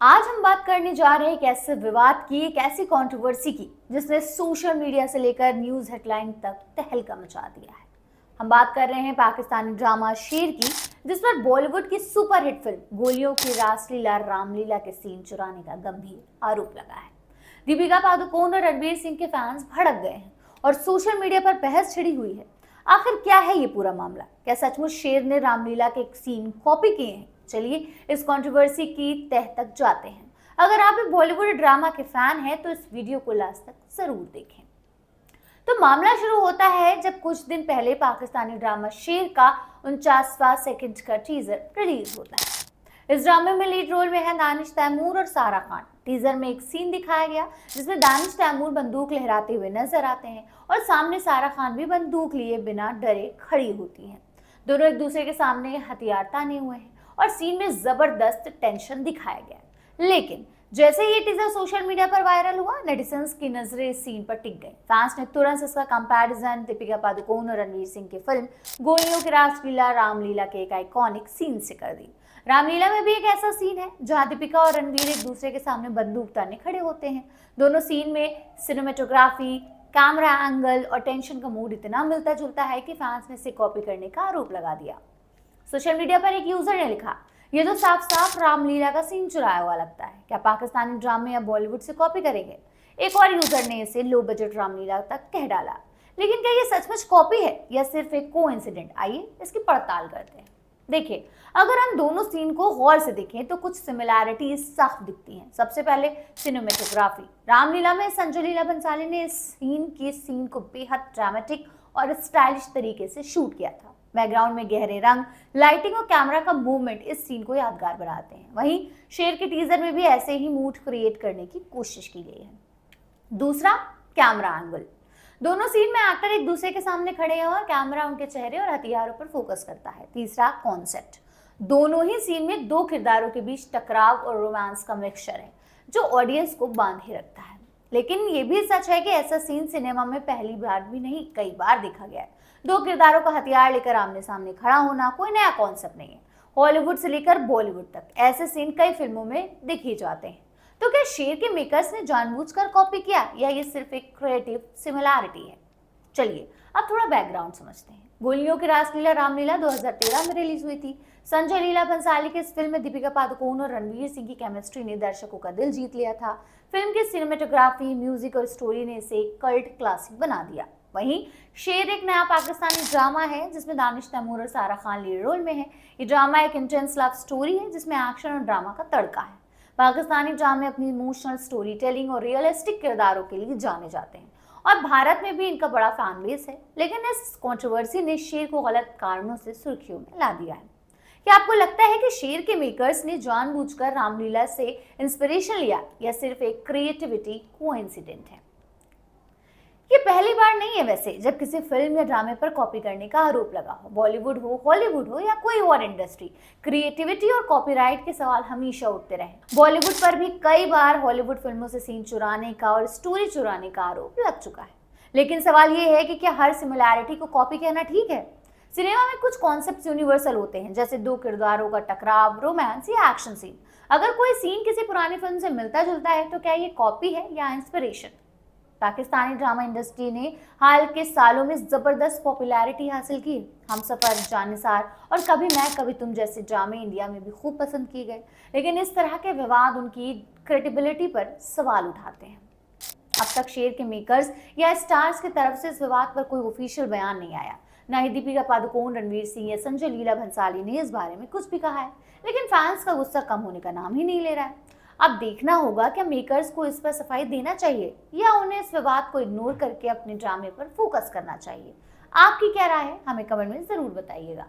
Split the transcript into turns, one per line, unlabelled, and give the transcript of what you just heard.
आज हम बात करने जा रहे हैं एक ऐसे विवाद की, एक ऐसी कंट्रोवर्सी की जिसने सोशल मीडिया से लेकर न्यूज हेडलाइन तक तहलका मचा दिया है। हम बात कर रहे हैं पाकिस्तानी ड्रामा शेर की, जिस पर बॉलीवुड की सुपरहिट फिल्म गोलियों की रासलीला रामलीला के सीन चुराने का गंभीर आरोप लगा है। दीपिका पादुकोण और रणवीर सिंह के फैंस भड़क गए हैं और सोशल मीडिया पर बहस छिड़ी हुई है। आखिर क्या है ये पूरा मामला? क्या सचमुच शेर ने रामलीला के एक सीन कॉपी किए हैं? चलिए इस कंट्रोवर्सी की तह तक जाते हैं। अगर आप एक बॉलीवुड ड्रामा के फैन हैं तो इस वीडियो को लास्ट तक जरूर देखें। तो मामला शुरू होता है जब कुछ दिन पहले पाकिस्तानी ड्रामा शेर का 49वां सेकंड का टीजर रिलीज होता है। इस ड्रामे में लीड रोल में है दानिश तैमूर और सारा खान। टीजर में एक सीन दिखाया गया जिसमें दानिश तैमूर बंदूक लहराते हुए नजर आते हैं और सामने सारा खान भी बंदूक लिए बिना डरे खड़ी होती हैं। दोनों एक दूसरे के सामने हथियार ताने हुए हैं और सीन में जबरदस्त टेंशन दिखाया गया। लेकिन जैसे ये टीजर सोशल मीडिया पर वायरल हुआ, नेटिजन्स की नजरें इस सीन पर टिक गई। फैंस ने तुरंत इसका कंपैरिजन दीपिका पादुकोण और रणवीर सिंह की फिल्म गोलियों की रासलीला रामलीला के एक आइकॉनिक सीन से कर दी। रामलीला में भी एक ऐसा सीन है जहां दीपिका और रणवीर एक दूसरे के सामने बंदूक ताने खड़े होते हैं। दोनों सीन में सिनेमेटोग्राफी, कैमरा एंगल और टेंशन का मूड इतना मिलता जुलता है कि फैंस ने इसे कॉपी करने का आरोप लगा दिया। सोशल मीडिया पर एक यूजर ने लिखा, ये तो साफ साफ रामलीला का सीन चुराया हुआ लगता है, क्या पाकिस्तानी ड्रामे या बॉलीवुड से कॉपी करेंगे? एक और यूजर ने इसे लो बजट रामलीला तक कह डाला। लेकिन क्या ये सचमुच कॉपी है या सिर्फ एक कोइंसिडेंट? आइए इसकी पड़ताल करते हैं। देखिए, अगर हम दोनों सीन को गौर से देखें तो कुछ सिमिलैरिटीज साफ दिखती हैं। सबसे पहले सिनेमेटोग्राफी। रामलीला में संजय लीला भंसाली ने इस सीन को बेहद ड्रामेटिक और स्टाइलिश तरीके से शूट किया था। बैकग्राउंड में गहरे रंग, लाइटिंग और कैमरा का मूवमेंट इस सीन को यादगार बनाते हैं। वहीं शेर के टीजर में भी ऐसे ही मूड क्रिएट करने की कोशिश की गई है। दूसरा, कैमरा एंगल। दोनों सीन में एक्टर एक दूसरे के सामने खड़े हैं और कैमरा उनके चेहरे और हथियारों पर फोकस करता है। तीसरा, कॉन्सेप्ट। दोनों ही सीन में दो किरदारों के बीच टकराव और रोमांस का मिक्सचर है जो ऑडियंस को बांधे रखता है। लेकिन ये भी सच है कि ऐसा सीन सिनेमा में पहली बार भी नहीं, कई बार देखा गया है। दो किरदारों का हथियार लेकर आमने सामने खड़ा होना कोई नया कॉन्सेप्ट नहीं है। हॉलीवुड से लेकर बॉलीवुड तक ऐसे सीन कई फिल्मों में दिखे जाते हैं। तो क्या शेर के मेकर्स ने जानबूझकर कॉपी किया या ये सिर्फ एक क्रिएटिव सिमिलैरिटी है? चलिए अब थोड़ा बैकग्राउंड समझते हैं। गोलियों की रासलीला रामलीला 2013 में रिलीज हुई थी। संजय लीला भंसाली की इस फिल्म में दीपिका पादुकोण और रणवीर सिंह की केमिस्ट्री ने दर्शकों का दिल जीत लिया था। फिल्म की सिनेमेटोग्राफी, म्यूजिक और स्टोरी ने इसे एक कल्ट क्लासिक बना दिया। वहीं शेर एक नया पाकिस्तानी ड्रामा है जिसमें दानिश तैमूर और सारा खान लीड रोल में है। ये ड्रामा एक इंटेंस लव स्टोरी है जिसमें एक्शन और ड्रामा का तड़का है। पाकिस्तानी ड्रामे अपनी इमोशनल स्टोरी टेलिंग और रियलिस्टिक किरदारों के लिए जाने जाते हैं और भारत में भी इनका बड़ा फैन बेस है। लेकिन इस कंट्रोवर्सी ने शेर को गलत कारणों से सुर्खियों में ला दिया है। क्या आपको लगता है कि शेर के मेकर्स ने जानबूझकर रामलीला से इंस्पिरेशन लिया या सिर्फ एक क्रिएटिविटी कोइंसिडेंट है? ये पहली बार नहीं है वैसे जब किसी फिल्म या ड्रामे पर कॉपी करने का आरोप लगा हो। बॉलीवुड हो, हॉलीवुड हो या कोई और इंडस्ट्री, क्रिएटिविटी और कॉपीराइट के सवाल हमेशा उठते रहे। बॉलीवुड पर भी कई बार हॉलीवुड फिल्मों से सीन चुराने का और स्टोरी चुराने का आरोप लग चुका है। लेकिन सवाल ये है कि क्या हर सिमिलैरिटी को कॉपी कहना ठीक है? सिनेमा में कुछ कॉन्सेप्ट्स यूनिवर्सल होते हैं, जैसे दो किरदारों का टकराव, रोमांस या एक्शन सीन। अगर कोई सीन किसी पुरानी फिल्म से मिलता जुलता है तो क्या ये कॉपी है या इंस्पिरेशन? पाकिस्तानी ड्रामा इंडस्ट्री ने हाल के सालों में जबरदस्त पॉपुलैरिटी हासिल की। हमसफर, जानिसार और कभी मैं कभी तुम जैसे ड्रामे इंडिया में भी खूब पसंद किए गए। लेकिन इस तरह के विवाद उनकी क्रेडिबिलिटी पर सवाल उठाते हैं। अब तक शेर के मेकर्स या स्टार्स की तरफ से इस विवाद पर कोई ऑफिशियल बयान नहीं आया। न ही दीपिका पादुकोण, रणवीर सिंह या संजय लीला भंसाली ने इस बारे में कुछ भी कहा है। लेकिन फैंस का गुस्सा कम होने का नाम ही नहीं ले रहा है। अब देखना होगा क्या मेकर्स को इस पर सफाई देना चाहिए या उन्हें इस विवाद को इग्नोर करके अपने ड्रामे पर फोकस करना चाहिए। आपकी क्या राय है? हमें कमेंट में जरूर बताइएगा।